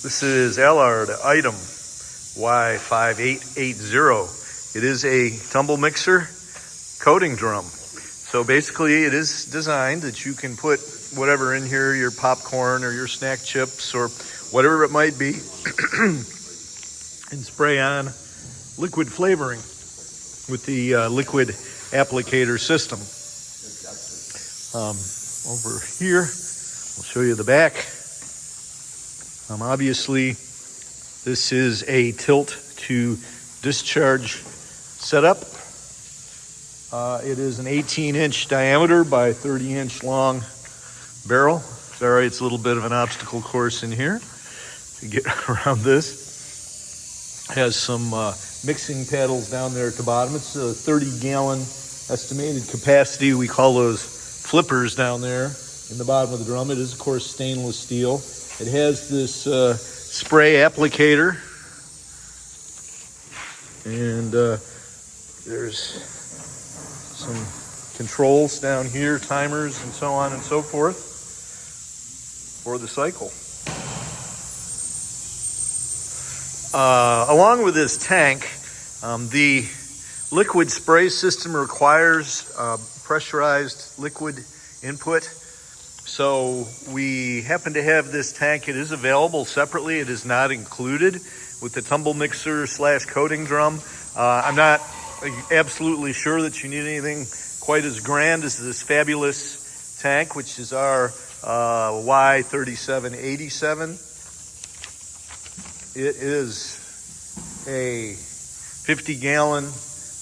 This is Alard item Y5880. It is a tumble mixer coating drum. So basically it is designed that you can put whatever in here, your popcorn or your snack chips or whatever it might be, and spray on liquid flavoring with the liquid applicator system. Over here, I'll show you the back. Obviously, this is a tilt to discharge setup. It is an 18-inch diameter by 30-inch long barrel. Sorry, it's a little bit of an obstacle course in here to get around this. It has some mixing paddles down there at the bottom. It's a 30-gallon estimated capacity. We call those flippers down there in the bottom of the drum. It is, of course, stainless steel. It has this spray applicator, and there's some controls down here, timers and so on and so forth for the cycle. Along with this tank, the liquid spray system requires pressurized liquid input. So we happen to have this tank. It is available separately. It is not included with the tumble mixer / coating drum. I'm not absolutely sure that you need anything quite as grand as this fabulous tank, which is our Y5880. It is a 50-gallon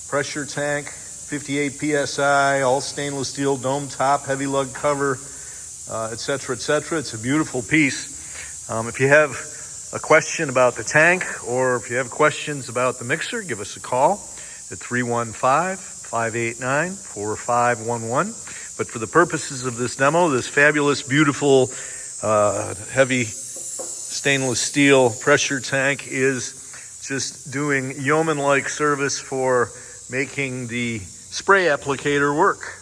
pressure tank, 58 PSI, all stainless steel, dome top, heavy lug cover, etc., etc. It's a beautiful piece. If you have a question about the tank or if you have questions about the mixer, give us a call at 315-589-4511. But for the purposes of this demo, this fabulous, beautiful, heavy stainless steel pressure tank is just doing yeoman-like service for making the spray applicator work.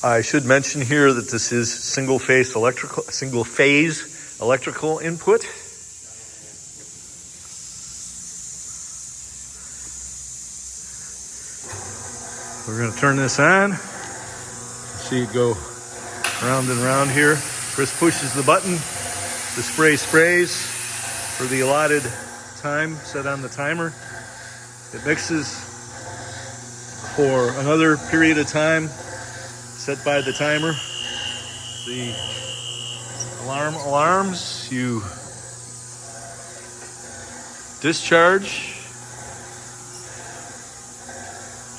I should mention here that this is single phase electrical input. We're going to turn this on. See it go round and round here. Chris pushes the button. The spray sprays for the allotted time set on the timer. It mixes for another period of time set by the timer. The alarm alarms. You discharge.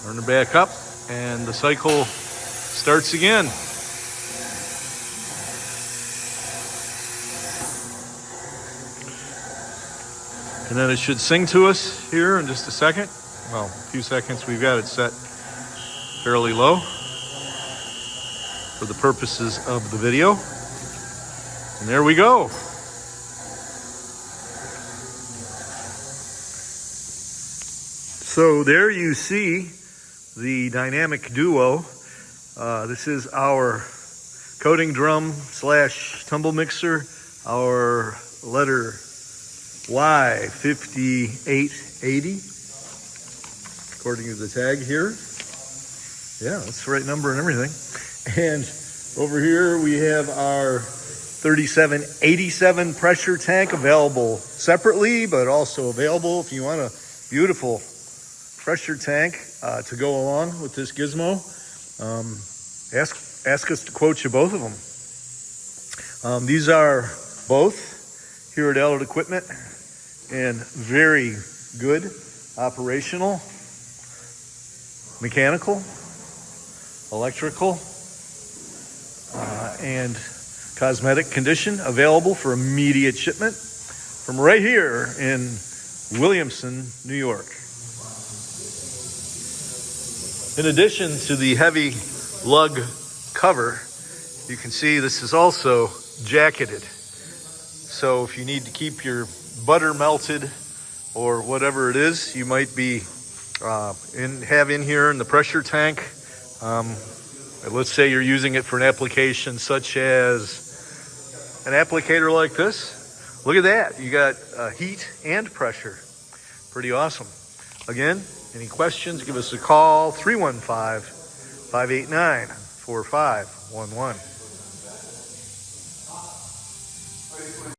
Turn it back up, and the cycle starts again. And then it should sing to us here in just a second. Well, a few seconds. We've got it set fairly low for the purposes of the video. And there we go. So there you see the dynamic duo. This is our coating drum / tumble mixer, our letter Y5880, according to the tag here. Yeah, that's the right number and everything. And over here we have our 3787 pressure tank, available separately, but also available if you want a beautiful pressure tank to go along with this gizmo. Ask us to quote you both of them. These are both here at Alard Equipment and very good operational, mechanical, electrical, and cosmetic condition, available for immediate shipment from right here in Williamson, New York. In addition to the heavy lug cover, you can see this is also jacketed. So if you need to keep your butter melted or whatever it is you might be have in here in the pressure tank, let's say you're using it for an application such as an applicator like this, look at that. You got heat and pressure. Pretty awesome. Again, any questions, give us a call, 315-589-4511.